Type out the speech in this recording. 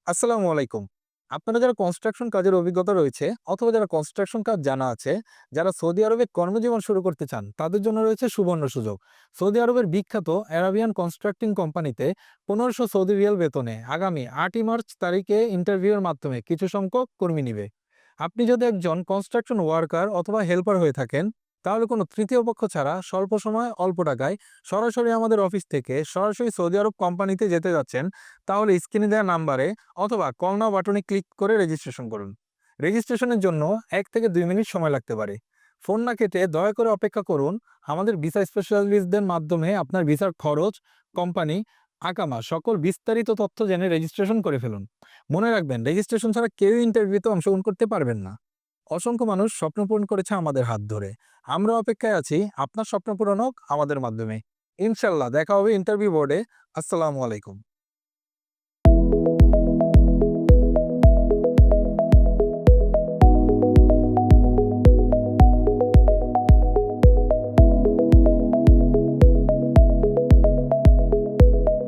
আসসালামু আলাইকুম। আপনারা যারা কনস্ট্রাকশন কাজের অভিজ্ঞতা রয়েছে অথবা যারা কনস্ট্রাকশন কাজ জানা আছে, যারা সৌদি আরবে কর্মজীবন শুরু করতে চান, তাদের জন্য রয়েছে সুবর্ণ সুযোগ। সৌদি আরবের বিখ্যাত অ্যারাবিয়ান কনস্ট্রাক্টিং কোম্পানিতে ১৫০০ সৌদি রিয়াল বেতনে আগামী ৮ই মার্চ তারিখে ইন্টারভিউয়ের মাধ্যমে কিছু সংখ্যক কর্মী নিবে। আপনি যদি একজন কনস্ট্রাকশন ওয়ার্কার অথবা হেল্পার হয়ে থাকেন, তাহলে কোনো তৃতীয় পক্ষ ছাড়া স্বল্প সময় অল্প টাকায় সরাসরি আমাদের অফিস থেকে সরাসরি সৌদি আরব কোম্পানিতে যেতে যাচ্ছেন, তাহলে স্ক্রিনে দেওয়া নাম্বারে অথবা কল নাও বাটনে ক্লিক করে রেজিস্ট্রেশন করুন। রেজিস্ট্রেশনের জন্য ১ থেকে ২ মিনিট সময় লাগতে পারে। ফোন না কেটে দয়া করে অপেক্ষা করুন। আমাদের ভিসা স্পেশালিস্টদের মাধ্যমে আপনার ভিসার খরচ, কোম্পানি, আকামা সকল বিস্তারিত তথ্য জেনে রেজিস্ট্রেশন করে ফেলুন। মনে রাখবেন, রেজিস্ট্রেশন ছাড়া কেউই ইন্টারভিউতে অংশগ্রহণ করতে পারবেন না। অসংখ্য মানুষ স্বপ্ন পূরণ করেছে আমাদের হাত ধরে। আমরা অপেক্ষায় আছি আপনার স্বপ্ন পূরণ হোক আমাদের মাধ্যমে। ইনশাল্লাহ দেখা হবে ইন্টারভিউ বোর্ডে। আসসালামু আলাইকুম।